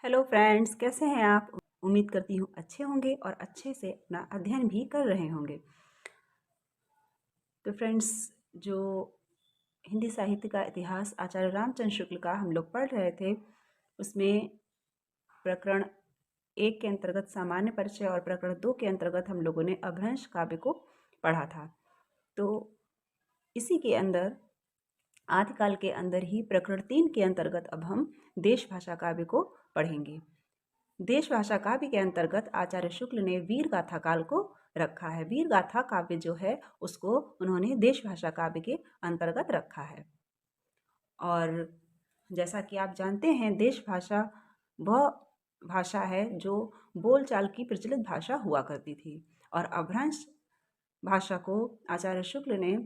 Hello friends, कैसे हैं आप? उम्मीद करती हूँ अच्छे होंगे और अच्छे से अपना अध्ययन भी कर रहे होंगे। तो फ्रेंड्स, जो हिंदी साहित्य का इतिहास आचार्य रामचंद्र शुक्ल का हम लोग पढ़ रहे थे, उसमें प्रकरण 1 के अंतर्गत सामान्य परिचय और प्रकरण 2 के अंतर्गत हम लोगों ने अपभ्रंश काव्य को पढ़ा था। तो इसी के अंदर आदिकाल के अंदर ही प्रकरण 3 के अंतर्गत अब हम देश भाषा काव्य को पढ़ेंगे। देश भाषा काव्य के अंतर्गत आचार्य शुक्ल ने वीर गाथा काल को रखा है। वीर गाथा काव्य जो है उसको उन्होंने देश भाषा काव्य के अंतर्गत रखा है। और जैसा कि आप जानते हैं, देश भाषा वह भाषा है जो बोलचाल की प्रचलित भाषा हुआ करती थी, और अपभ्रंश भाषा को आचार्य शुक्ल ने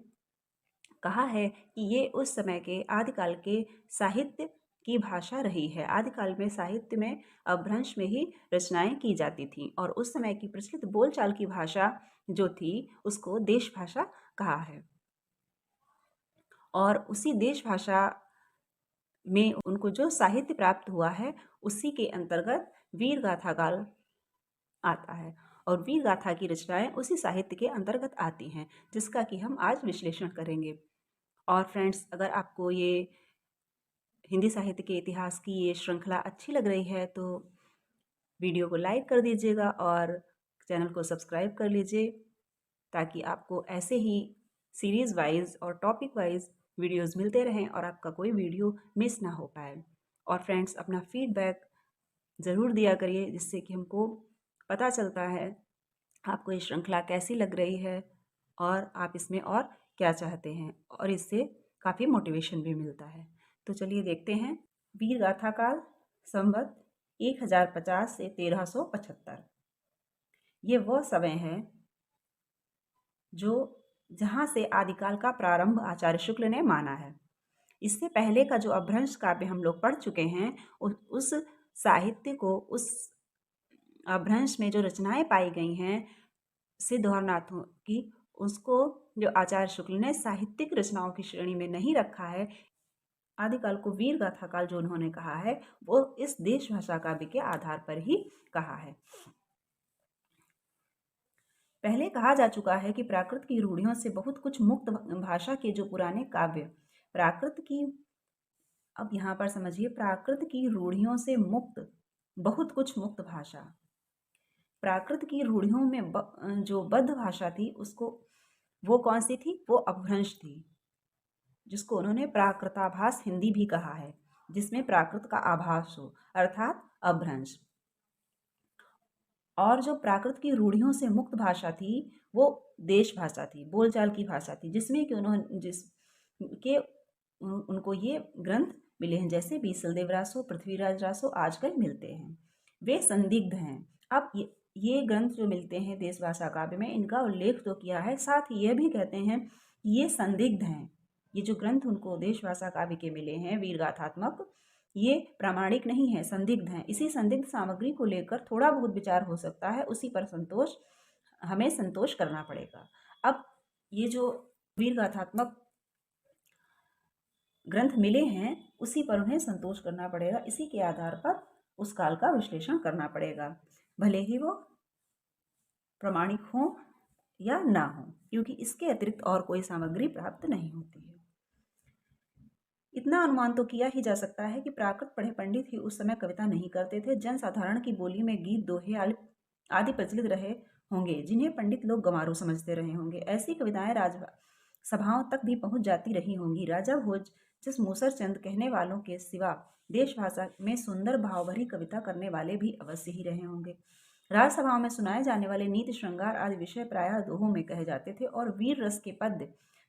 कहा है कि ये उस समय के आदिकाल के साहित्य की भाषा रही है। आदिकाल में साहित्य में अपभ्रंश में ही रचनाएं की जाती थीं, और उस समय की प्रचलित बोलचाल की भाषा जो थी उसको देश भाषा कहा है। और उसी देश भाषा में उनको जो साहित्य प्राप्त हुआ है उसी के अंतर्गत वीर गाथा काल आता है, और वीर गाथा की रचनाएं उसी साहित्य के अंतर्गत आती हैं, जिसका कि हम आज विश्लेषण करेंगे। और फ्रेंड्स, अगर आपको ये हिंदी साहित्य के इतिहास की ये श्रृंखला अच्छी लग रही है तो वीडियो को लाइक कर दीजिएगा और चैनल को सब्सक्राइब कर लीजिए, ताकि आपको ऐसे ही सीरीज़ वाइज और टॉपिक वाइज वीडियोस मिलते रहें और आपका कोई वीडियो मिस ना हो पाए। और फ्रेंड्स, अपना फीडबैक ज़रूर दिया करिए, जिससे कि हमको पता चलता है आपको ये श्रृंखला कैसी लग रही है और आप इसमें और क्या चाहते हैं, और इससे काफ़ी मोटिवेशन भी मिलता है। तो चलिए देखते हैं। वीर गाथा काल संवत 1050 से 1375, ये वह समय है जो जहाँ से आदिकाल का प्रारंभ आचार्य शुक्ल ने माना है। इससे पहले का जो अपभ्रंश काव्य हम लोग पढ़ चुके हैं, उस साहित्य को, उस अपभ्रंश में जो रचनाएं पाई गई हैं सिद्ध और नाथों की, उसको जो आचार्य शुक्ल ने साहित्यिक रचनाओं की श्रेणी में नहीं रखा है। आदिकाल को वीर गाथा काल जो उन्होंने कहा है वो इस देश भाषा काव्य के आधार पर ही कहा है। पहले कहा जा चुका है कि प्राकृत की रूढ़ियों से बहुत कुछ मुक्त भाषा के जो पुराने काव्य प्राकृत की, अब यहाँ पर समझिए, प्राकृत की रूढ़ियों से मुक्त बहुत कुछ मुक्त भाषा, प्राकृत की रूढ़ियों में जो बद्ध भाषा थी उसको, वो कौन सी थी? वो अपभ्रंश थी, जिसको उन्होंने प्राकृताभास हिंदी भी कहा है, जिसमें प्राकृत का आभास हो, अर्थात अपभ्रंश। और जो प्राकृत की रूढ़ियों से मुक्त भाषा थी वो देश भाषा थी, बोलचाल की भाषा थी, जिसमें कि उनको ये ग्रंथ मिले हैं, जैसे बीसलदेव रासो, पृथ्वीराज रासो आजकल मिलते हैं। वे संदिग्ध हैं। अब ये ग्रंथ जो मिलते हैं देश भाषा काव्य में, इनका उल्लेख तो किया है, साथ ही यह भी कहते हैं कि ये संदिग्ध हैं। ये जो ग्रंथ उनको देश भाषा काव्य के मिले हैं वीर गाथात्मक, ये प्रामाणिक नहीं है, संदिग्ध हैं। इसी संदिग्ध सामग्री को लेकर थोड़ा बहुत विचार हो सकता है, उसी पर हमें संतोष करना पड़ेगा। अब ये जो वीर गाथात्मक ग्रंथ मिले हैं उसी पर उन्हें संतोष करना पड़ेगा, इसी के आधार पर उस काल का विश्लेषण करना पड़ेगा, भले ही वो प्रामाणिक हो या ना हो, क्योंकि इसके अतिरिक्त और कोई सामग्री प्राप्त नहीं होती है। इतना अनुमान तो किया ही जा सकता है कि प्राकृत पढ़े पंडित ही उस समय कविता नहीं करते थे। जनसाधारण की बोली में गीत, दोहे आदि प्रचलित रहे होंगे, जिन्हें पंडित लोग गंवारू समझते रहे होंगे। ऐसी कविताएं सभाओं तक भी पहुंच जाती रही होंगी। राजा भोज जिस मूसर चंद कहने वालों के सिवा देश भाषा में सुंदर भाव भरी कविता करने वाले भी अवश्य ही रहे होंगे। राजसभाओं में सुनाए जाने वाले नीति श्रृंगार आदि विषय प्रायः दोहों में कहे जाते थे, और वीर रस के पद्य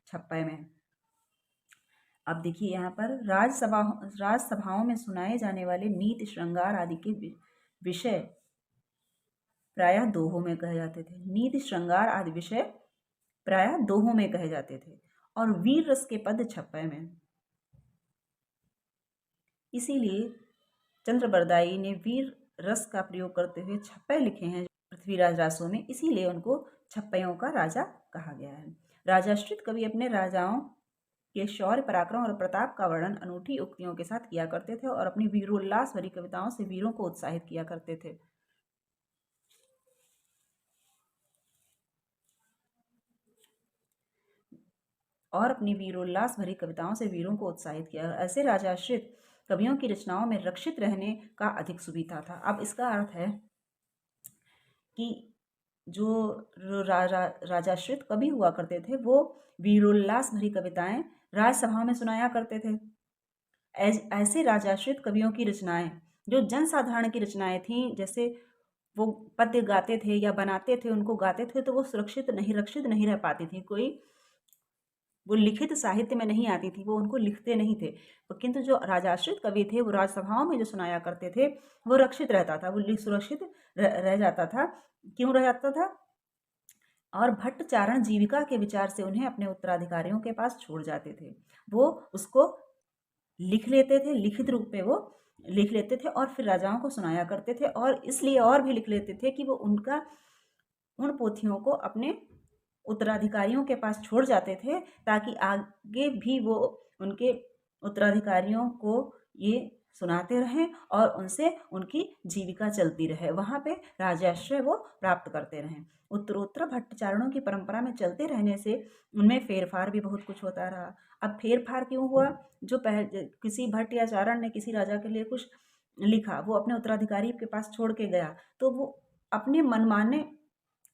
छप्पय में। अब देखिए यहाँ पर राजसभाओं में सुनाए जाने वाले नीति श्रृंगार आदि के विषय प्रायः दोहों में कहे जाते थे। नीति श्रृंगार आदि विषय प्रायः दोहों में कहे जाते थे, और वीर रस के पद छप्पय में। इसीलिए चंद्रबरदाई ने वीर रस का प्रयोग करते हुए छप्पय लिखे हैं पृथ्वीराज रासों में, इसीलिए उनको छप्पयों का राजा कहा गया है। राजाश्रित कवि अपने राजाओं के शौर्य पराक्रम और प्रताप का वर्णन अनूठी उक्तियों के साथ किया करते थे और अपनी वीरोल्लास भरी कविताओं से वीरों को उत्साहित किया करते थे। और अपनी वीरोल्लास भरी कविताओं से वीरों को उत्साहित किया। ऐसे राजाश्रित कवियों की रचनाओं में रक्षित रहने का अधिक सुविधा था। अब इसका अर्थ है कि जो राजाश्रित कवि हुआ करते थे वो वीरोल्लास भरी कविताएं राजसभा में सुनाया करते थे। ऐसे राजाश्रित कवियों की रचनाएं जो जनसाधारण की रचनाएं थीं, जैसे वो पद्य गाते थे या बनाते थे, उनको गाते थे, तो वो रक्षित नहीं रह पाती थी। कोई वो लिखित साहित्य में नहीं आती थी, वो उनको लिखते नहीं थे। किंतु जो राजाश्रित कवि थे वो राजसभाओं में जो सुनाया करते थे वो रक्षित रहता था, वो सुरक्षित रह जाता था। क्यों रह जाता था? और भट्टाचारण जीविका के विचार से उन्हें अपने उत्तराधिकारियों के पास छोड़ जाते थे। वो उसको लिख लेते थे, लिखित रूप में वो लिख लेते थे और फिर राजाओं को सुनाया करते थे, और इसलिए और भी लिख लेते थे कि वो उन पोथियों को अपने उत्तराधिकारियों के पास छोड़ जाते थे, ताकि आगे भी वो उनके उत्तराधिकारियों को ये सुनाते रहें और उनसे उनकी जीविका चलती रहे, वहाँ पे राजाश्रय वो प्राप्त करते रहें। उत्तरोत्तर भट्टाचारणों की परंपरा में चलते रहने से उनमें फेरफार भी बहुत कुछ होता रहा। अब फेरफार क्यों हुआ? जो किसी भट्ट या चारण ने किसी राजा के लिए कुछ लिखा, वो अपने उत्तराधिकारी के पास छोड़ के गया, तो वो अपने मनमाने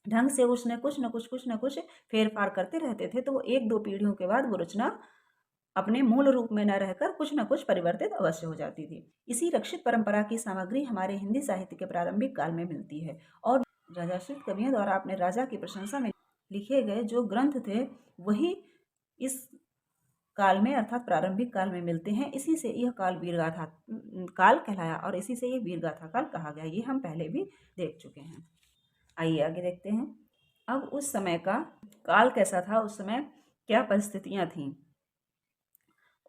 ढंग से उसने कुछ न कुछ फेरफार करते रहते थे, तो वो एक दो पीढ़ियों के बाद वो रचना अपने मूल रूप में न रहकर कुछ न कुछ परिवर्तित अवश्य हो जाती थी। इसी रक्षित परंपरा की सामग्री हमारे हिंदी साहित्य के प्रारंभिक काल में मिलती है, और राजाश्रित कवियों द्वारा अपने राजा की प्रशंसा में लिखे गए जो ग्रंथ थे वही इस काल में अर्थात प्रारंभिक काल में मिलते हैं। इसी से यह काल वीरगाथा काल कहलाया और इसी से यह वीरगाथा काल कहा गया। ये हम पहले भी देख चुके हैं। आइए आगे देखते हैं। अब उस समय का काल कैसा था, उस समय क्या परिस्थितियां थीं,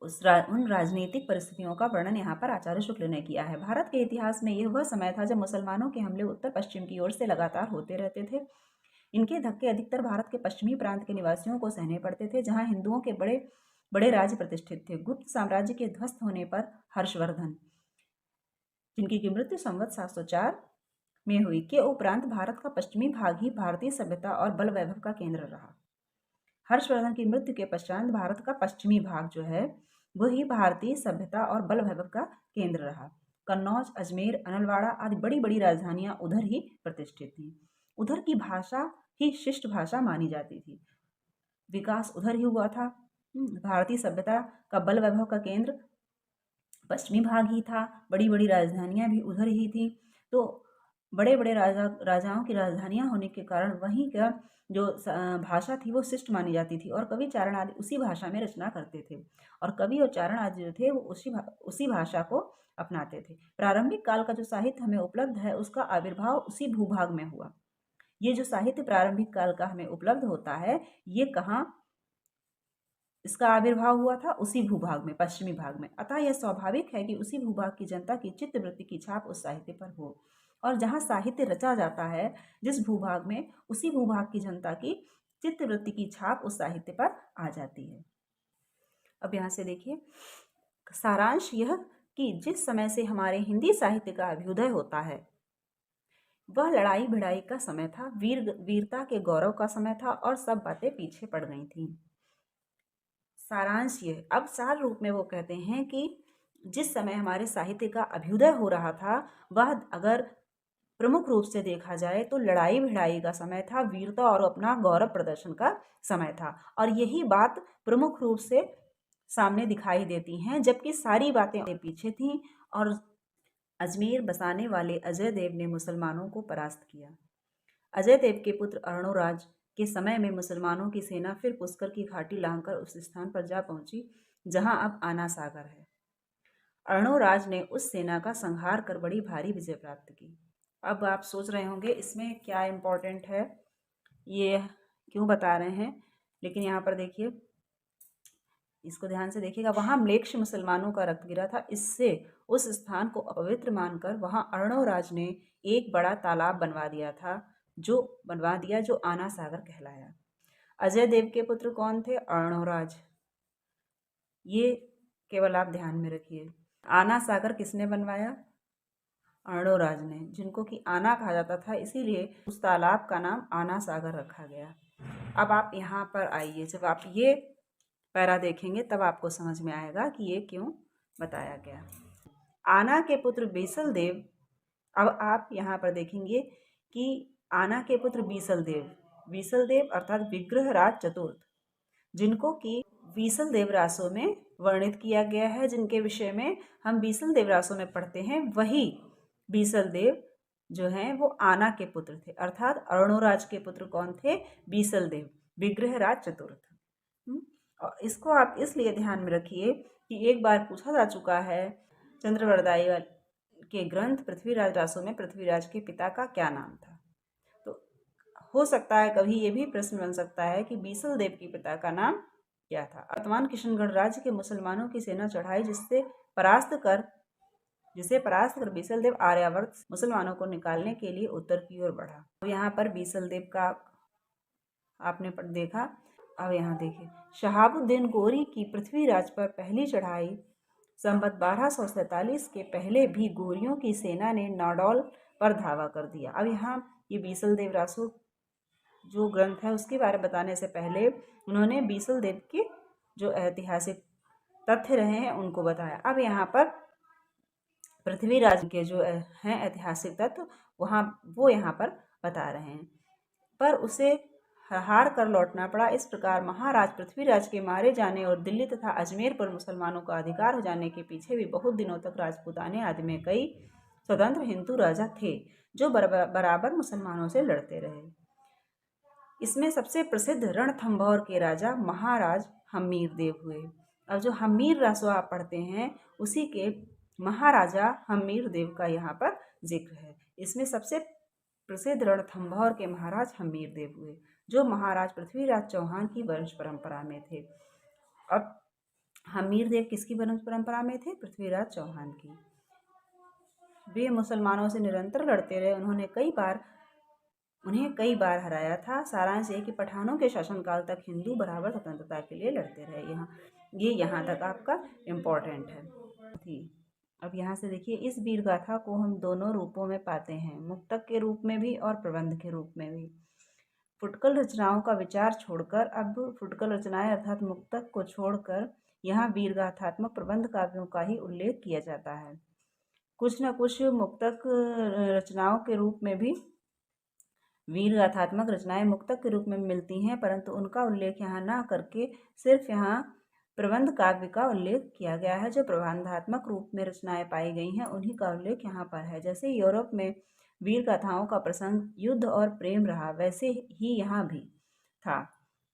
उन राजनीतिक परिस्थितियों का वर्णन यहाँ पर आचार्य शुक्ल ने किया है। भारत के इतिहास में यह वह समय था जब मुसलमानों के हमले उत्तर पश्चिम की ओर से लगातार होते रहते थे। इनके धक्के अधिकतर भारत के पश्चिमी प्रांत के निवासियों को सहने पड़ते थे, जहाँ हिंदुओं के बड़े बड़े राज्य प्रतिष्ठित थे। गुप्त साम्राज्य के ध्वस्त होने पर हर्षवर्धन, जिनकी मृत्यु संवत 704 में हुई, के उपरांत भारत का पश्चिमी भाग ही भारतीय सभ्यता और बल वैभव का केंद्र रहा। हर्षवर्धन की मृत्यु के पश्चात भारत का पश्चिमी भाग जो है वही भारतीय सभ्यता और बल वैभव का केंद्र रहा। कन्नौज, अजमेर, अनलवाड़ा आदि बड़ी बड़ी राजधानियां उधर ही प्रतिष्ठित थीं। उधर की भाषा ही शिष्ट भाषा मानी जाती थी। विकास उधर ही हुआ था। भारतीय सभ्यता का बल वैभव का केंद्र पश्चिमी भाग ही था, बड़ी बड़ी राजधानियां भी उधर ही थी। तो बड़े बड़े राजाओं की राजधानियां होने के कारण वहीं का जो भाषा थी वो शिष्ट मानी जाती थी, और कवि चारण आदि उसी भाषा में रचना करते थे, और कवि और चारण आदि जो थे वो उसी भाषा को अपनाते थे। प्रारंभिक काल का जो साहित्य हमें उपलब्ध है उसका आविर्भाव उसी भूभाग में हुआ। ये जो साहित्य प्रारंभिक काल का हमें उपलब्ध होता है, ये कहाँ इसका आविर्भाव हुआ था? उसी भूभाग में, पश्चिमी भाग में। अतः यह स्वाभाविक है कि उसी भूभाग की जनता की चित्तवृत्ति की छाप उस साहित्य पर हो, और जहाँ साहित्य रचा जाता है जिस भूभाग में, उसी भूभाग की जनता की चित्तवृत्ति की छाप उस साहित्य पर आ जाती है। अब यहाँ से देखिए, सारांश यह कि जिस समय से हमारे हिंदी साहित्य का अभ्युदय होता है वह लड़ाई भिड़ाई का समय था, वीरता के गौरव का समय था, और सब बातें पीछे पड़ गई थीं। सारांश ये, अब सार रूप में वो कहते हैं कि जिस समय हमारे साहित्य का अभ्युदय हो रहा था वह अगर प्रमुख रूप से देखा जाए तो लड़ाई भिड़ाई का समय था, वीरता और अपना गौरव प्रदर्शन का समय था, और यही बात प्रमुख रूप से सामने दिखाई देती हैं, जबकि सारी बातें पीछे थीं। और अजमेर बसाने वाले अजय देव ने मुसलमानों को परास्त किया। अजय देव के पुत्र अर्णोराज के समय में मुसलमानों की सेना फिर पुष्कर की घाटी लांघकर उस स्थान पर जा पहुंची जहां अब आना सागर है। अर्णोराज ने उस सेना का संहार कर बड़ी भारी विजय प्राप्त की। अब आप सोच रहे होंगे इसमें क्या इम्पोर्टेंट है, ये क्यों बता रहे हैं, लेकिन यहाँ पर देखिए, इसको ध्यान से देखिएगा। वहां म्लेच्छ मुसलमानों का रक्त गिरा था, इससे उस स्थान को अपवित्र मानकर वहां अर्णोराज ने एक बड़ा तालाब बनवा दिया जो आना सागर कहलाया। अजय देव के पुत्र कौन थे? अर्णोराज। ये केवल आप ध्यान में रखिए। आना सागर किसने बनवाया? अर्णोराज ने, जिनको कि आना कहा जाता था, इसीलिए उस तालाब का नाम आना सागर रखा गया। अब आप यहाँ पर आइए, जब आप ये पैरा देखेंगे तब आपको समझ में आएगा कि ये क्यों बताया गया। आना के पुत्र बीसल देव, अब आप यहाँ पर देखेंगे कि आना के पुत्र बीसल देव अर्थात विग्रहराज चतुर्थ, जिनको कि बीसल देव रासों में वर्णित किया गया है, जिनके विषय में हम बीसल देव रासों में पढ़ते हैं, वही बीसल देव जो हैं वो आना के पुत्र थे, अर्थात अर्णोराज के पुत्र कौन थे? बीसल देव, विग्रहराज चतुर्थ। और इसको आप इसलिए ध्यान में रखिए कि एक बार पूछा जा चुका है चंद्रवरदाई के ग्रंथ पृथ्वीराज रासों में पृथ्वीराज के पिता का क्या नाम था। तो हो सकता है कभी ये भी प्रश्न बन सकता है कि बीसल देव के पिता का नाम क्या था। वर्तमान किशनगढ़ राज्य के मुसलमानों की सेना चढ़ाई, जिसे परास्त कर बीसल देव आर्यावर्त मुसलमानों को निकालने के लिए उत्तर की ओर बढ़ा। तो यहाँ पर बीसल देव का आपने देखा। अब यहाँ देखिए, शहाबुद्दीन गोरी की पृथ्वीराज पर पहली चढ़ाई संवत 1247 के पहले भी गोरियों की सेना ने नाडौल पर धावा कर दिया। अब यहाँ ये बीसल देव रासो जो ग्रंथ है उसके बारे में बताने से पहले उन्होंने बीसल देव के जो ऐतिहासिक तथ्य रहे हैं उनको बताया। अब यहाँ पर पृथ्वीराज के जो हैं ऐतिहासिक तत्व वो यहाँ पर बता रहे हैं, पर उसे हार कर लौटना पड़ा। इस प्रकार महाराज पृथ्वीराज के मारे जाने और दिल्ली तथा अजमेर पर मुसलमानों का अधिकार हो जाने के पीछे भी बहुत दिनों तक राजपूताने आदि में कई स्वतंत्र हिंदू राजा थे जो बराबर मुसलमानों से लड़ते रहे। इसमें सबसे प्रसिद्ध रणथंभौर के राजा महाराज हम्मीर देव हुए। अब जो हम्मीर रासो आप पढ़ते हैं उसी के महाराजा हम्मीर देव का यहाँ पर जिक्र है। इसमें सबसे प्रसिद्ध रणथंभौर के महाराज हम्मीर देव हुए, जो महाराज पृथ्वीराज चौहान की वंश परंपरा में थे। अब हम्मीर देव किसकी वंश परंपरा में थे? पृथ्वीराज चौहान की। वे मुसलमानों से निरंतर लड़ते रहे, उन्हें कई बार हराया था। सारांश ये कि पठानों के शासनकाल तक हिंदू बराबर स्वतंत्रता के लिए लड़ते रहे। यहाँ तक आपका इम्पोर्टेंट है। अब यहाँ से देखिए, इस वीर गाथा को हम दोनों रूपों में पाते हैं, मुक्तक के रूप में भी और प्रबंध के रूप में भी। फुटकल रचनाओं का विचार छोड़कर, अब फुटकल रचनाएं अर्थात मुक्तक को छोड़कर यहाँ वीर गाथात्मक प्रबंध काव्यों का ही उल्लेख किया जाता है। कुछ न कुछ मुक्तक रचनाओं के रूप में भी वीर गाथात्मक रचनाएं मुक्तक के रूप में मिलती हैं, परंतु उनका उल्लेख यहाँ ना करके सिर्फ यहाँ प्रबंध काव्य का उल्लेख किया गया है। जो प्रबंधात्मक रूप में रचनाएं पाई गई हैं उन्हीं का उल्लेख यहाँ पर है। जैसे यूरोप में वीर गाथाओं का प्रसंग युद्ध और प्रेम रहा, वैसे ही यहाँ भी था।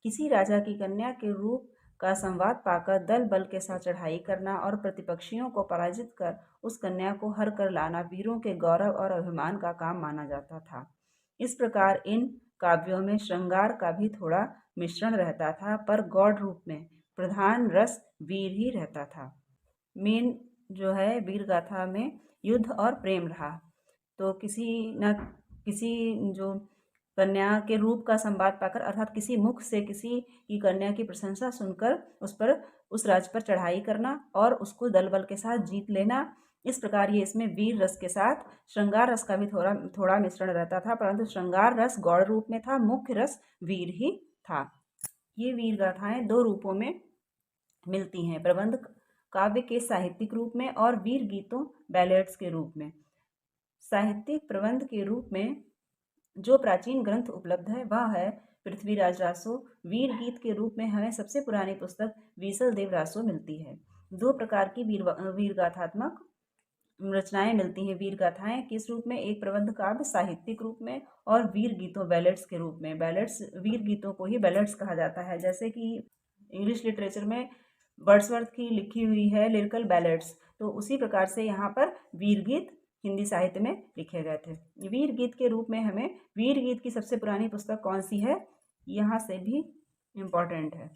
किसी राजा की कन्या के रूप का संवाद पाकर दल बल के साथ चढ़ाई करना और प्रतिपक्षियों को पराजित कर उस कन्या को हर कर लाना वीरों के गौरव और अभिमान का काम माना जाता था। इस प्रकार इन काव्यों में श्रृंगार का भी थोड़ा मिश्रण रहता था, पर गौड़ रूप में प्रधान रस वीर ही रहता था। मेन जो है वीर गाथा में युद्ध और प्रेम रहा। तो किसी न किसी जो कन्या के रूप का संवाद पाकर अर्थात किसी मुख से किसी की कन्या की प्रशंसा सुनकर उस राज्य पर चढ़ाई करना और उसको दल बल के साथ जीत लेना। इस प्रकार ये इसमें वीर रस के साथ श्रृंगार रस का भी थोड़ा मिश्रण रहता था, परंतु श्रृंगार रस गौड़ रूप में था, मुख्य रस वीर ही था। ये वीर गाथाएं दो रूपों में मिलती हैं, प्रबंध काव्य के साहित्यिक रूप में और वीर गीतों बैलेड्स के रूप में। साहित्यिक प्रबंध के रूप में जो प्राचीन ग्रंथ उपलब्ध है वह है पृथ्वीराज रासो। वीर गीत के रूप में हमें सबसे पुरानी पुस्तक बीसल देव रासो मिलती है। दो प्रकार की वीर गाथात्मक रचनाएं मिलती हैं। वीर गाथाएं किस रूप में? एक प्रबंध काव्य साहित्यिक रूप में और वीर गीतों बैलेड्स के रूप में। बैलेड्स, वीर गीतों को ही बैलेड्स कहा जाता है। जैसे कि इंग्लिश लिटरेचर में वर्ड्सवर्थ की लिखी हुई है लिरिकल बैलेड्स, तो उसी प्रकार से यहाँ पर वीर गीत हिंदी साहित्य में लिखे गए थे। वीर गीत के रूप में हमें वीर गीत की सबसे पुरानी पुस्तक कौन सी है, यहाँ से भी इम्पोर्टेंट है।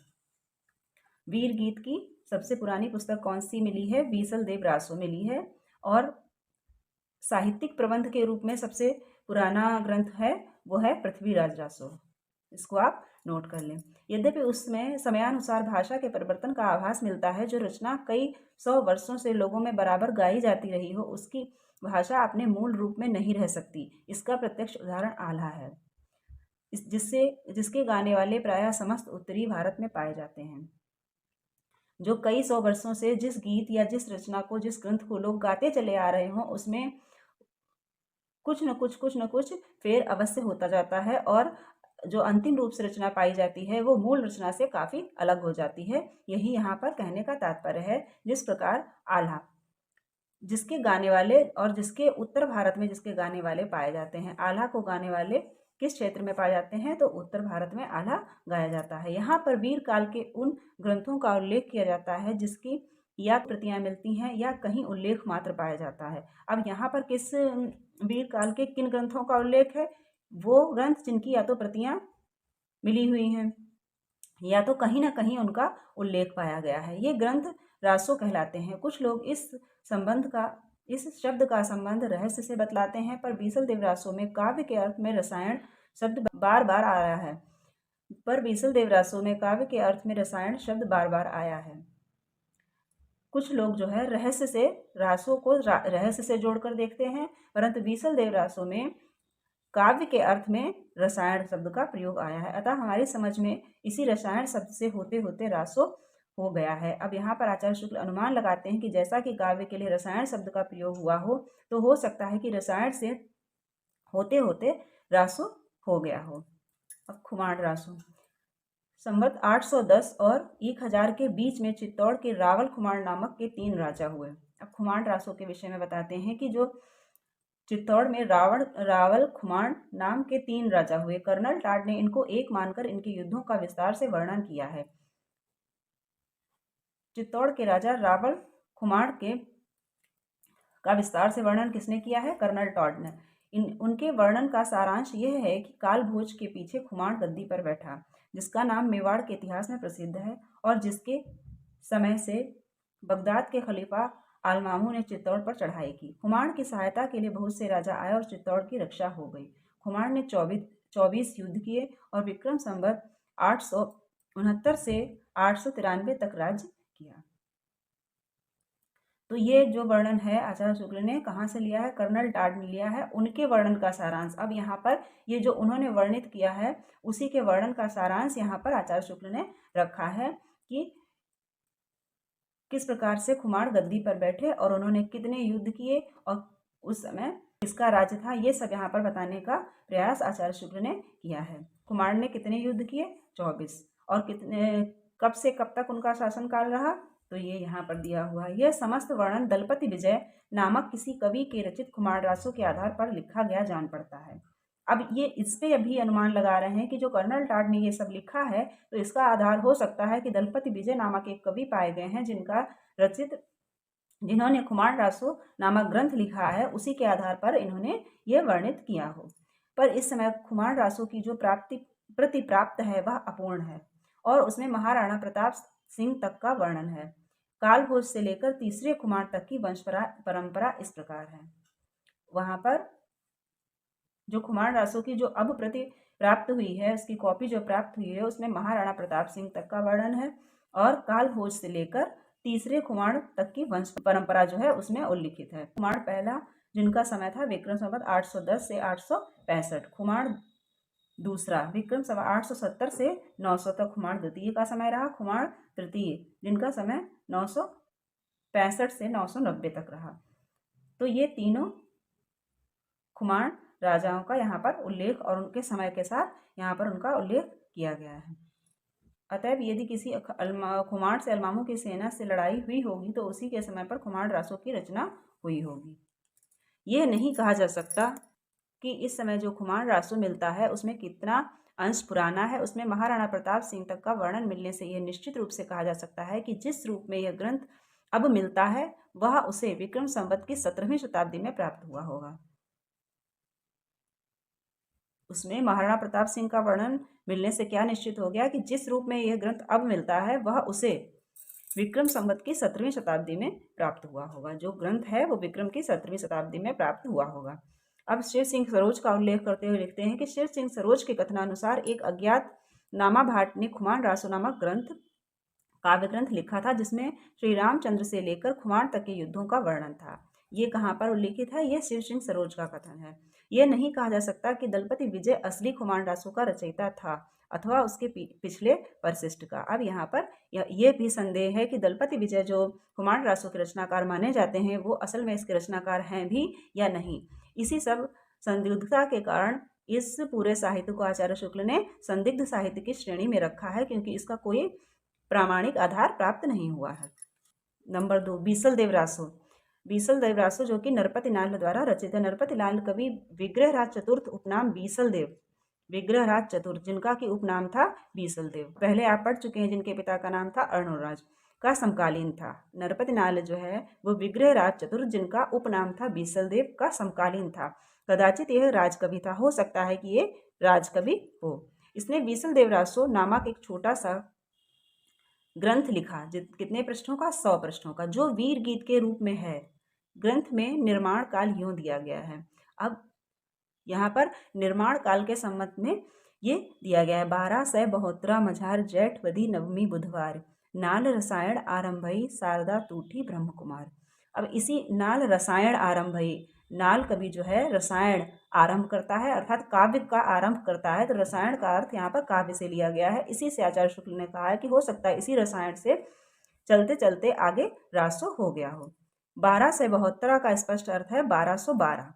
वीर गीत की सबसे पुरानी पुस्तक कौन सी मिली है? बीसल देव रासो मिली है। और साहित्यिक प्रबंध के रूप में सबसे पुराना ग्रंथ है वो है पृथ्वीराज रासो। इसको आप नोट कर लें। यद्यपि उसमें समयानुसार भाषा के परिवर्तन का आभास मिलता है, जो रचना कई 100 वर्षों से लोगों में बराबर गाई जाती रही हो, उसकी भाषा अपने मूल रूप में नहीं रह सकती। इसका प्रत्यक्ष उदाहरण आल्हा है, जिसके गाने वाले प्रायः समस्त उत्तरी भारत में पाए जाते हैं। जो कई 100 वर्षों से जिस गीत या जिस रचना को, जिस ग्रंथ को लोग गाते चले आ रहे हों, उसमें कुछ न कुछ फेर अवश्य होता जाता है, और जो अंतिम रूप से रचना पाई जाती है वो मूल रचना से काफ़ी अलग हो जाती है। यही यहाँ पर कहने का तात्पर्य है। जिस प्रकार आल्हा, जिसके गाने वाले और जिसके उत्तर भारत में जिसके गाने वाले पाए जाते हैं, आल्हा को गाने वाले किस क्षेत्र में पाए जाते हैं, तो उत्तर भारत में आल्हा गाया जाता है। यहाँ पर वीर काल के उन ग्रंथों का उल्लेख किया जाता है जिसकी या प्रतियां मिलती हैं या कहीं उल्लेख मात्र पाया जाता है। अब यहाँ पर किस वीर काल के किन ग्रंथों का उल्लेख है? वो ग्रंथ जिनकी या तो प्रतियां मिली हुई हैं या तो कहीं ना कहीं उनका उल्लेख पाया गया है। ये ग्रंथ रासो कहलाते हैं। कुछ लोग इस शब्द का संबंध रहस्य से बतलाते हैं, पर बीसल देव रासो में काव्य के अर्थ में रसायन शब्द बार बार आया है। शब्द बार बार आया है। कुछ लोग जो है रहस्य से रासों को रहस्य से जोड़कर देखते हैं, परंतु बीसल देव रासो में काव्य के अर्थ में रसायन शब्द का प्रयोग आया है। अतः हमारी समझ में इसी रसायन शब्द से होते होते रासो हो गया है। अब यहाँ पर आचार्य शुक्ल अनुमान लगाते हैं कि जैसा कि काव्य के लिए रसायन शब्द का प्रयोग हुआ हो, तो हो सकता है कि रसायन से होते होते रासो हो गया हो। अब खुमाण रासो संवत 810 और 1000 के बीच में चित्तौड़ के रावल खुमाण नामक के 3 राजा हुए। अब खुमाण रासो के विषय में बताते हैं कि जो चित्तौड़ में रावल खुमाण नाम के 3 राजा हुए। कर्नल टाड ने इनको एक मानकर इनके युद्धों का विस्तार से वर्णन किया है। चित्तौड़ के राजा रावल खुमाण का विस्तार से वर्णन किसने किया है? कर्नल टॉड ने। उनके वर्णन का सारांश यह है कि काल भोज के पीछे खुमाण गद्दी पर बैठा, जिसका नाम मेवाड़ के इतिहास में प्रसिद्ध है, और जिसके समय से बगदाद के खलीफा आलमामू ने चित्तौड़ पर चढ़ाई की। खुमाण की सहायता के लिए बहुत से राजा आए और चित्तौड़ की रक्षा हो गई। खुमाण ने 24 युद्ध किए और विक्रम संवत 869 से 893 तक राज्य किया। तो ये जो वर्णन है आचार्य शुक्ल ने कहाँ से लिया है? कर्नल टाड ने लिया है। उनके वर्णन का सारांश अब यहाँ पर ये जो उन्होंने वर्णित किया है उसी के वर्णन का सारांश यहाँ पर आचार्य शुक्ल ने रखा है कि किस प्रकार से खुमाण गद्दी पर बैठे और उन्होंने कितने युद्ध किए और उस समय किसका राज्य था, ये सब यहाँ पर बताने का प्रयास आचार्य शुक्ल ने किया है। खुमाण ने कितने युद्ध किए? 24। और कब से कब तक उनका शासनकाल रहा, तो ये यहाँ पर दिया हुआ है। यह समस्त वर्णन दलपति विजय नामक किसी कवि के रचित खुमाण रासो के आधार पर लिखा गया जान पड़ता है। अब ये इस पे अभी अनुमान लगा रहे हैं कि जो कर्नल टाड ने ये सब लिखा है, तो इसका आधार हो सकता है कि दलपति विजय नामक एक कवि पाए गए हैं जिन्होंने खुमाण रासो नामक ग्रंथ लिखा है, उसी के आधार पर इन्होंने ये वर्णित किया हो। पर इस समय खुमाण रासो की जो प्रति प्राप्त है वह अपूर्ण है, और उसमें महाराणा प्रताप सिंह तक का वर्णन है। कालभोज से लेकर तीसरे खुमाण तक की वंश परंपरा इस प्रकार है। वहां पर जो खुमाण रासो की जो अब प्रति प्राप्त हुई है, उसकी कॉपी जो प्राप्त हुई है, उसमें महाराणा प्रताप सिंह तक का वर्णन है, और कालभोज से लेकर तीसरे खुमाण तक की वंश परंपरा जो है उसमें उल्लिखित है। खुमाण पहला, जिनका समय था विक्रम संवत 810 से 865। खुमाण दूसरा, विक्रम संवत 870 से 900 तक खुमाण द्वितीय का समय रहा। खुमाण तृतीय, जिनका समय 965 से 990 तक रहा। तो ये तीनों खुमाण राजाओं का यहाँ पर उल्लेख और उनके समय के साथ यहाँ पर उनका उल्लेख किया गया है। अतएव यदि किसी खुमाण से अलमामू की सेना से लड़ाई हुई होगी तो उसी के समय पर खुमाण रासो की रचना हुई होगी। यह नहीं कहा जा सकता कि इस समय जो खुमाण रासो मिलता है उसमें कितना अंश पुराना है। उसमें महाराणा प्रताप सिंह तक का वर्णन मिलने से यह निश्चित रूप से कहा जा सकता है कि जिस रूप में यह ग्रंथ अब मिलता है वह उसे विक्रम संवत की 17वीं शताब्दी में प्राप्त हुआ होगा। उसमें महाराणा प्रताप सिंह का वर्णन मिलने से क्या निश्चित हो गया कि जिस रूप में यह ग्रंथ अब मिलता है वह उसे विक्रम संवत की 17वीं शताब्दी में प्राप्त हुआ होगा। जो ग्रंथ है वो विक्रम की 17वीं शताब्दी में प्राप्त हुआ होगा। अब शिव सिंह सरोज का उल्लेख करते हुए लिखते हैं कि शिव सिंह सरोज के कथनानुसार एक अज्ञात नामा भाट ने खुमान रासो नामक काव्य ग्रंथ लिखा था, जिसमें श्री रामचंद्र से लेकर खुमान तक के युद्धों का वर्णन था। ये कहाँ पर उल्लिखित है? ये शिव सिंह सरोज का कथन है। यह नहीं कहा जा सकता कि दलपति विजय असली खुमान रासो का रचयिता था अथवा उसके पिछले परिशिष्ट का। अब यहाँ पर ये भी संदेह है कि दलपति विजय जो खुमान रासो के रचनाकार माने जाते हैं, वो असल में इसके रचनाकार हैं भी या नहीं। इसी सब संदिग्धता के कारण इस पूरे साहित्य को आचार्य शुक्ल ने संदिग्ध साहित्य की श्रेणी में रखा है, क्योंकि इसका कोई प्रामाणिक आधार प्राप्त नहीं हुआ है। नंबर 2, बीसल देव रासो। बीसल देव रासो जो कि नरपति लाल द्वारा रचित है। नरपति लाल कवि विग्रहराज चतुर्थ उपनाम बीसल देव, विग्रहराज चतुर्थ जिनका कि उपनाम था बीसल देव, पहले आप पढ़ चुके हैं, जिनके पिता का नाम था अर्णोराज, का समकालीन था। नरपति लाल जो है वो विग्रहराज चतुर्थ जिनका उपनाम था बीसल देव का समकालीन था। कदाचित यह राजकवि था, हो सकता है कि ये राजकवि हो। इसने बीसल देव रासो नामक एक छोटा सा ग्रंथ लिखा, कितने पृष्ठों का? 100 पृष्ठों का, जो वीर गीत के रूप में है। ग्रंथ में निर्माण काल यूं दिया गया है। अब यहाँ पर निर्माण काल के संबंध में ये दिया गया है, 1272 मझार जेठ वधी नवमी बुधवार, नाल रसायन आरंभई शारदा तूठी ब्रह्म कुमार। अब इसी नाल रसायन आरंभई, नाल कवि जो है रसायन आरंभ करता है, अर्थात काव्य का आरंभ करता है, तो रसायन का अर्थ यहाँ पर काव्य से लिया गया है। इसी से आचार्य शुक्ल ने कहा है कि हो सकता है इसी रसायन से चलते चलते आगे रासो हो गया हो। 12 से 72 का स्पष्ट अर्थ है 1212।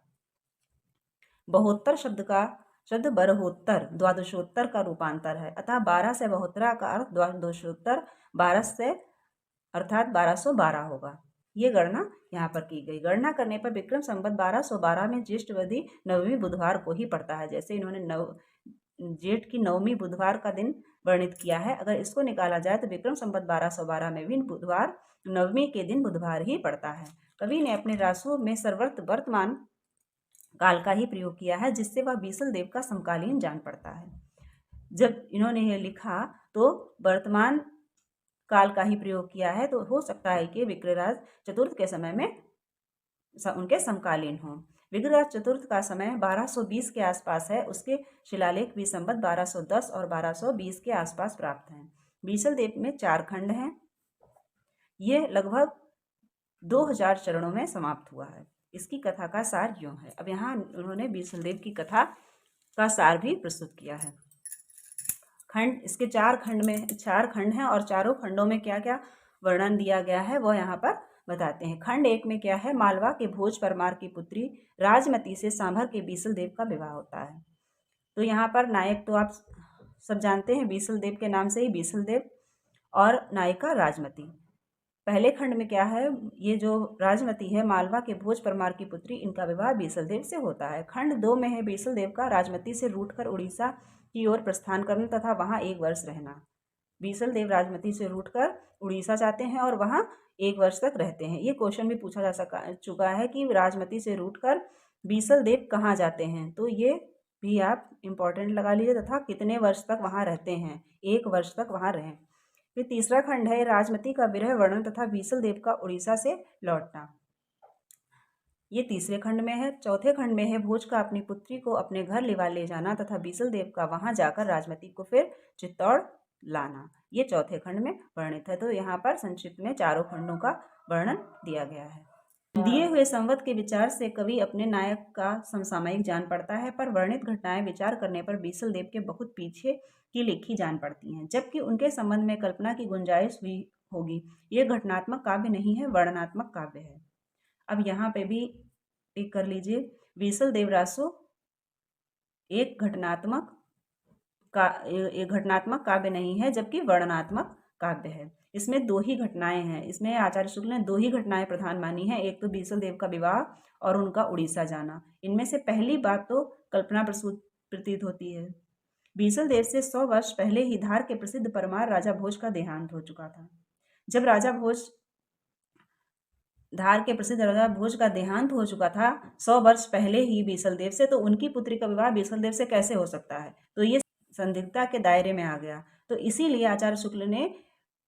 बहोत्तर शब्द बरहोत्तर, द्वादशोत्तर का रूपांतर है, अतः 12 से 72 का अर्थ द्वादशोत्तर 12 से अर्थात 1212 होगा। ये गणना यहाँ पर की गई। गणना करने पर विक्रम संवत 1212 में ज्येष्ठवधी नवमी बुधवार को ही पड़ता है। जैसे इन्होंने जेठ की नवमी बुधवार का दिन वर्णित किया है, अगर इसको निकाला जाए तो विक्रम संवत 1212 में भी बुधवार नवमी के दिन बुधवार ही पड़ता है। कवि ने अपने रासों में सर्वत्र वर्तमान काल का ही प्रयोग किया है, जिससे वह बीसल देव का समकालीन जान पड़ता है। जब इन्होंने यह लिखा तो वर्तमान काल का ही प्रयोग किया है, तो हो सकता है कि विग्रहराज चतुर्थ के समय में उनके समकालीन हों। विग्रहराज चतुर्थ का समय 1220 के आसपास है। उसके शिलालेख भी संवत 1210 और 1220 के आसपास प्राप्त हैं। बीसल देव में 4 खंड हैं। ये लगभग 2000 चरणों में समाप्त हुआ है। इसकी कथा का सार यूं है। अब यहाँ उन्होंने बीसल देव की कथा का सार भी प्रस्तुत किया है। खंड इसके 4 खंड हैं, और चारों खंडों में क्या क्या वर्णन दिया गया है वो यहाँ पर बताते हैं। खंड 1 में क्या है? मालवा के भोज परमार की पुत्री राजमती से सांभर के बीसल देव का विवाह होता है। तो यहाँ पर नायक तो आप सब जानते हैं, बीसल देव के नाम से ही बीसल देव, और नायिका राजमती। पहले खंड में क्या है? ये जो राजमती है मालवा के भोज परमार की पुत्री, इनका विवाह बीसल देव से होता है। खंड 2 में है बीसल देव का राजमती से रूठकर उड़ीसा की ओर प्रस्थान करना तथा वहां 1 वर्ष रहना। बीसल देव राजमती से रूठकर उड़ीसा जाते हैं और वहां 1 वर्ष तक रहते हैं। ये क्वेश्चन भी पूछा जा चुका है कि राजमती से रूठकर बीसल देव कहाँ जाते हैं, तो ये भी आप इम्पोर्टेंट लगा लीजिए, तथा कितने वर्ष तक वहां रहते हैं, 1 वर्ष तक वहां रहें। फिर तीसरा खंड है राजमती का विरह वर्णन तथा बीसल देव का उड़ीसा से लौटना। ये तीसरे खंड में है। चौथे खंड में है भोज का अपनी पुत्री को अपने घर ले जाना तथा बीसल देव का वहां जाकर राजमती को फिर चित्तौड़ लाना। ये चौथे खंड में वर्णित है। तो यहाँ पर संक्षिप्त में चारों खंडों का वर्णन दिया गया है। दिए हुए संवत के विचार से कवि अपने नायक का समसामयिक जान पड़ता है, पर वर्णित घटनाएं विचार करने पर बीसल देव के बहुत पीछे की लिखी जान पड़ती हैं, जबकि उनके संबंध में कल्पना की गुंजाइश हुई होगी। ये घटनात्मक काव्य नहीं है, वर्णनात्मक काव्य है। अब यहाँ पे भी टिक कर लीजिए, बीसल देव रासो एक घटनात्मक काव्य नहीं है, जबकि वर्णनात्मक काव्य है। इसमें 2 ही घटनाएं हैं। इसमें आचार्य शुक्ल ने 2 ही घटनाएं प्रधान मानी हैं। एक तो बीसल देव का विवाह और उनका उड़ीसा जाना। इनमें से पहली बात तो कल्पना प्रसूत प्रतीत होती है। बीसल देव से 100 वर्ष पहले ही धार के प्रसिद्ध परमार राजा भोज का देहांत हो चुका था। जब धार के प्रसिद्ध राजा भोज का देहांत हो चुका था 100 वर्ष पहले ही बीसल देव से, तो उनकी पुत्री का विवाह बीसल देव से कैसे हो सकता है? तो ये संदिग्धता के दायरे में आ गया। तो इसीलिए आचार्य शुक्ल ने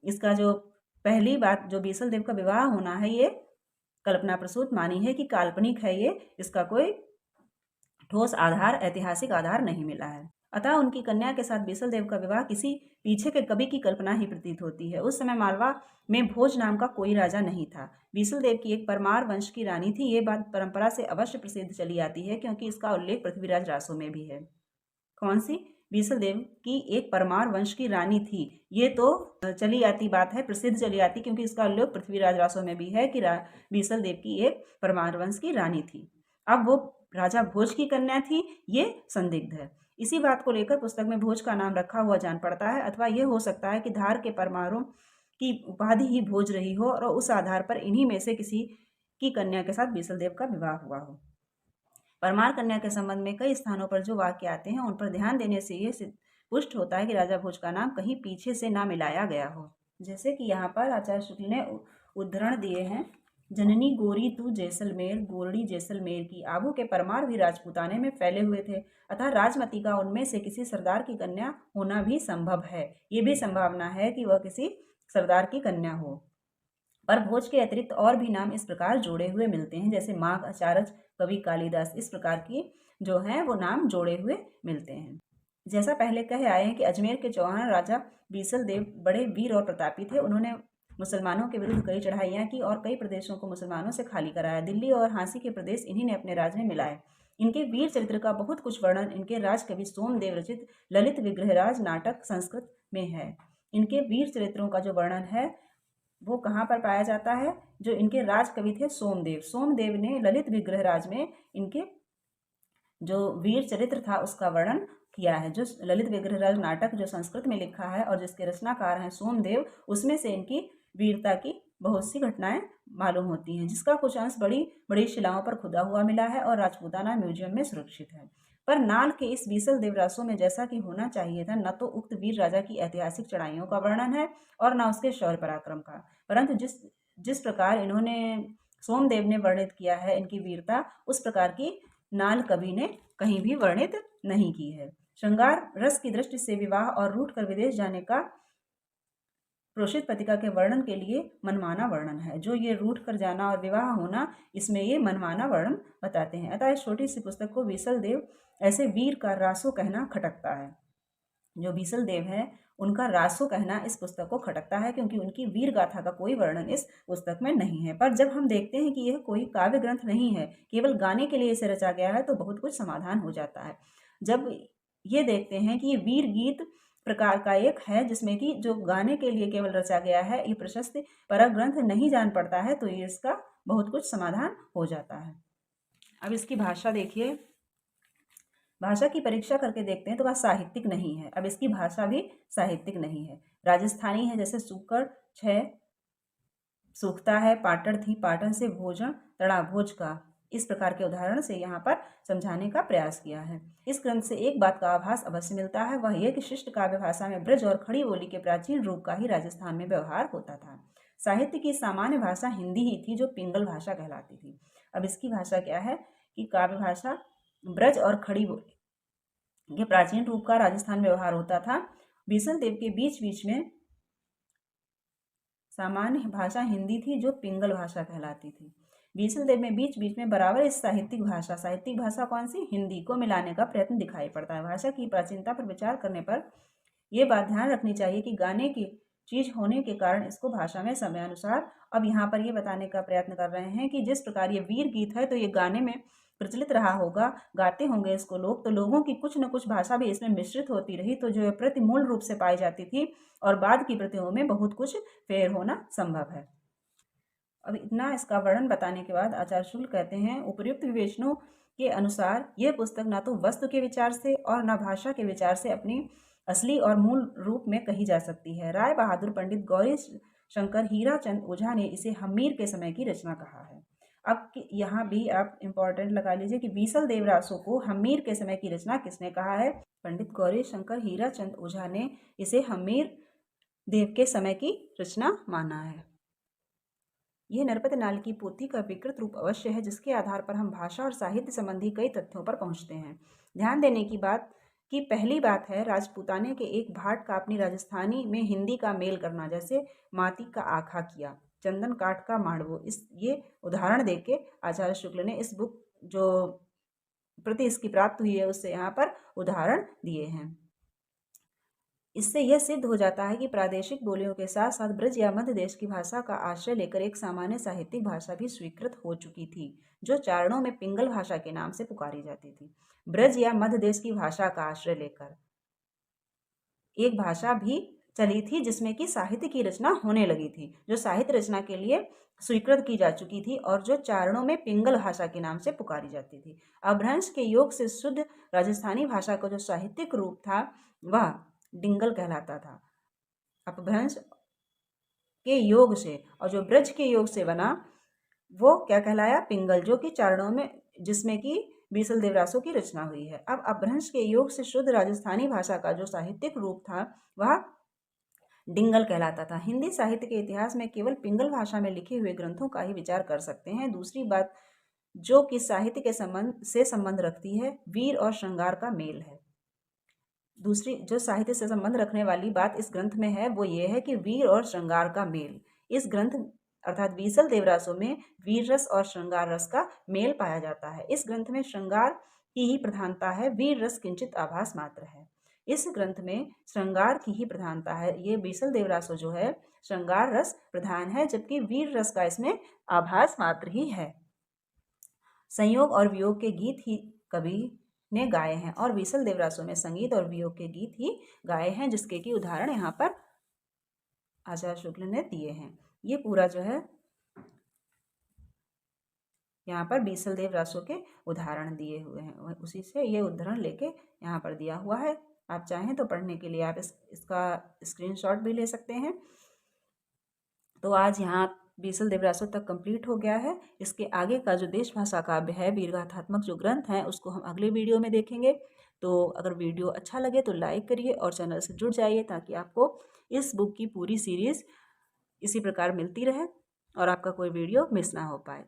इसका जो पहली बात जो बीसल देव का विवाह होना है, ये कल्पना प्रसूत मानी है कि काल्पनिक है, ये इसका कोई ठोस आधार, ऐतिहासिक आधार नहीं मिला है। अतः उनकी कन्या के साथ बीसल देव का विवाह किसी पीछे के कवि की कल्पना ही प्रतीत होती है। उस समय मालवा में भोज नाम का कोई राजा नहीं था। बीसल देव की एक परमार वंश की रानी थी। ये बात परंपरा से अवश्य प्रसिद्ध चली आती है, क्योंकि इसका उल्लेख पृथ्वीराज रासो में भी है। कौन सी? बीसल देव की एक परमार वंश की रानी थी। ये तो चली आती बात है, प्रसिद्ध चली आती, क्योंकि इसका उल्लेख पृथ्वीराज रासो में भी है कि बीसल देव की एक परमार वंश की रानी थी। अब वो राजा भोज की कन्या थी, ये संदिग्ध है। इसी बात को लेकर पुस्तक में भोज का नाम रखा हुआ जान पड़ता है, अथवा ये हो सकता है कि धार के परमारों की उपाधि ही भोज रही हो और उस आधार पर इन्हीं में से किसी की कन्या के साथ बीसल देव का विवाह हुआ हो। परमार कन्या के संबंध में कई स्थानों पर जो वाक्य आते हैं, उन पर ध्यान देने से ये पुष्ट होता है कि राजा भोज का नाम कहीं पीछे से ना मिलाया गया हो। जैसे कि यहाँ पर आचार्य शुक्ल ने उद्धरण दिए हैं, जननी गोरी तू जैसलमेर, गोरड़ी जैसलमेर की। आबू के परमार भी राजपूताने में फैले हुए थे, अतः राजमती का उनमें से किसी सरदार की कन्या होना भी संभव है। ये भी संभावना है कि वह किसी सरदार की कन्या हो। पर भोज के अतिरिक्त और भी नाम इस प्रकार जोड़े हुए मिलते हैं, जैसे माघ, अचारज, कवि कालिदास, इस प्रकार की जो हैं वो नाम जोड़े हुए मिलते हैं। जैसा पहले कहे आए हैं कि अजमेर के चौहान राजा बीसल देव बड़े वीर और प्रतापी थे। उन्होंने मुसलमानों के विरुद्ध कई चढ़ाइयाँ की और कई प्रदेशों को मुसलमानों से खाली कराया। दिल्ली और हाँसी के प्रदेश इन्हीं ने अपने राज में मिलाए। इनके वीर चरित्र का बहुत कुछ वर्णन इनके राजकवि सोमदेव रचित ललित विग्रहराज नाटक संस्कृत में है। इनके वीर चरित्रों का जो वर्णन है वो कहाँ पर पाया जाता है? जो इनके राज कवि थे सोमदेव, सोमदेव ने ललित विग्रहराज में इनके जो वीर चरित्र था उसका वर्णन किया है। जो ललित विग्रहराज नाटक जो संस्कृत में लिखा है और जिसके रचनाकार हैं सोमदेव, उसमें से इनकी वीरता की बहुत सी घटनाएं मालूम होती हैं, जिसका कुछ अंश बड़ी बड़ी शिलाओं पर खुदा हुआ मिला है और राजपूताना म्यूजियम में सुरक्षित है। पर नाल के इस बीसल देवरासों में जैसा कि होना चाहिए था, न तो उक्त वीर राजा की ऐतिहासिक चढ़ाइयों का वर्णन है और न उसके शौर्य पराक्रम का, परंतु जिस जिस प्रकार इन्होंने सोमदेव ने वर्णित किया है इनकी वीरता, उस प्रकार की नाल कवि ने कहीं भी वर्णित नहीं की है। श्रृंगार रस की दृष्टि से विवाह और रूठ कर विदेश जाने का प्रोषित पतिका के वर्णन के लिए मनमाना वर्णन है। जो ये रूठ कर जाना और विवाह होना, इसमें ये मनमाना वर्णन बताते हैं। अतः इस छोटी सी पुस्तक को बीसल देव ऐसे वीर का रासो कहना खटकता है। जो बीसल देव है उनका रासो कहना इस पुस्तक को खटकता है, क्योंकि उनकी वीर गाथा का कोई वर्णन इस पुस्तक में नहीं है। पर जब हम देखते हैं कि यह कोई काव्य ग्रंथ नहीं है, केवल गाने के लिए इसे रचा गया है, तो बहुत कुछ समाधान हो जाता है। जब ये देखते हैं कि ये वीर गीत प्रकार का एक है जिसमें कि जो गाने के लिए केवल रचा गया है, ये प्रशस्त परक ग्रंथ नहीं जान पड़ता है, तो ये इसका बहुत कुछ समाधान हो जाता है। अब इसकी भाषा देखिए, भाषा की परीक्षा करके देखते हैं तो वह साहित्यिक नहीं है। अब इसकी भाषा भी साहित्यिक नहीं है, राजस्थानी है। जैसे सूकड़ छह सूखता है, पाटड़ थी, पाटन से भोजन तड़ा भोज का, इस प्रकार के उदाहरण से यहाँ पर समझाने का प्रयास किया है। इस ग्रंथ से एक बात का आभास अवश्य मिलता है, वह यह कि शिष्ट काव्य भाषा में ब्रज और खड़ी बोली के प्राचीन रूप का ही राजस्थान में व्यवहार होता था। साहित्य की सामान्य भाषा हिंदी ही थी, जो पिंगल भाषा कहलाती थी। अब इसकी भाषा क्या है कि काव्य भाषा ब्रज और खड़ी बोली के प्राचीन रूप का राजस्थान में व्यवहार होता था। बीसल देव के बीच बीच में सामान्य भाषा हिंदी थी, जो पिंगल भाषा कहलाती थी। बीसल देव में बीच बीच में बराबर इस साहित्यिक भाषा कौन सी? हिंदी को मिलाने का प्रयत्न दिखाई पड़ता है। भाषा की प्राचीनता पर विचार करने पर यह बात ध्यान रखनी चाहिए कि गाने की चीज होने के कारण इसको भाषा में समयानुसार, अब यहाँ पर ये बताने का प्रयत्न कर रहे हैं कि जिस प्रकार ये वीर गीत है तो ये गाने में प्रचलित रहा होगा, गाते होंगे इसको लोग, तो लोगों की कुछ न कुछ भाषा भी इसमें मिश्रित होती रही, तो जो प्रति मूल रूप से पाई जाती थी और बाद की प्रतियों में बहुत कुछ फेर होना संभव है। अब इतना इसका वर्णन बताने के बाद आचार्य शुक्ल कहते हैं, उपर्युक्त विवेचनों के अनुसार यह पुस्तक न तो वस्तु के विचार से और न भाषा के विचार से अपनी असली और मूल रूप में कही जा सकती है। राय बहादुर पंडित गौरी शंकर हीराचंद ओझा ने इसे हमीर के समय की रचना कहा है। अब यहाँ भी आप इम्पोर्टेंट लगा लीजिए कि बीसल देवरासो को हमीर के समय की रचना किसने कहा है? पंडित गौरी शंकर हीराचंद ओझा ने इसे हमीर देव के समय की रचना माना है। यह नरपत नाल की पोथी का विकृत रूप अवश्य है, जिसके आधार पर हम भाषा और साहित्य संबंधी कई तथ्यों पर पहुंचते हैं। ध्यान देने की बात की पहली बात है राजपूताने के एक भाट का अपनी राजस्थानी में हिंदी का मेल करना, जैसे माती का आखा किया, चंदन काठ का मांडवो। ये उदाहरण देके आचार्य शुक्ल ने इस बुक जो प्रति इसकी प्राप्त हुई है उससे यहाँ पर उदाहरण दिए हैं। इससे यह सिद्ध हो जाता है कि प्रादेशिक बोलियों के साथ साथ ब्रज या मध्य देश की भाषा का आश्रय लेकर एक सामान्य साहित्यिक भाषा भी स्वीकृत हो चुकी थी, जो चारणों में पिंगल भाषा के नाम से पुकारी जाती थी। ब्रज या मध्य देश की भाषा का आश्रय लेकर एक भाषा भी चली थी जिसमें कि साहित्य की रचना होने लगी थी, जो साहित्य रचना के लिए स्वीकृत की जा चुकी थी और जो चारणों में पिंगल भाषा के नाम से पुकारी जाती थी। अपभ्रंश के योग से शुद्ध राजस्थानी भाषा का जो साहित्यिक रूप था वह डिंगल कहलाता था। अपभ्रंश के योग से और जो ब्रज के योग से बना वो क्या कहलाया? पिंगल, जो कि चारणों में जिसमें कि बीसल देवरासों की रचना हुई है। अब अपभ्रंश के योग से शुद्ध राजस्थानी भाषा का जो साहित्यिक रूप था वह डिंगल कहलाता था। हिंदी साहित्य के इतिहास में केवल पिंगल भाषा में लिखे हुए ग्रंथों का ही विचार कर सकते हैं। दूसरी बात जो कि साहित्य के संबंध रखती है, वीर और श्रृंगार का मेल है। दूसरी जो साहित्य से संबंध रखने वाली बात इस ग्रंथ में है वो ये है कि वीर और श्रृंगार का मेल। इस ग्रंथ अर्थात बीसल देवरासों में वीर रस और श्रृंगार रस का मेल पाया जाता है। इस ग्रंथ में श्रृंगार की ही प्रधानता है, वीर रस किंचित आभास मात्र है। इस ग्रंथ में श्रृंगार की ही प्रधानता है। ये बीसल देवरासो जो है श्रृंगार रस प्रधान है, जबकि वीर रस का इसमें आभास मात्र ही है। संयोग और वियोग के गीत ही कवि ने गाए हैं और बीसल देवरासों में संगीत और वियोग के गीत ही गाए हैं, जिसके कि उदाहरण यहाँ पर आचार्य शुक्ल ने दिए हैं। ये पूरा जो है यहाँ पर बीसल देवरासों के उदाहरण दिए हुए हैं, उसी से ये उदाहरण लेके यहाँ पर दिया हुआ है। आप चाहें तो पढ़ने के लिए आप इसका स्क्रीनशॉट भी ले सकते हैं। तो आज यहाँ बीसल देवरासों तक कंप्लीट हो गया है। इसके आगे का जो देश भाषा काव्य है, वीरगाथात्मक जो ग्रंथ हैं, उसको हम अगले वीडियो में देखेंगे। तो अगर वीडियो अच्छा लगे तो लाइक करिए और चैनल से जुड़ जाइए ताकि आपको इस बुक की पूरी सीरीज़ इसी प्रकार मिलती रहे और आपका कोई वीडियो मिस ना हो पाए।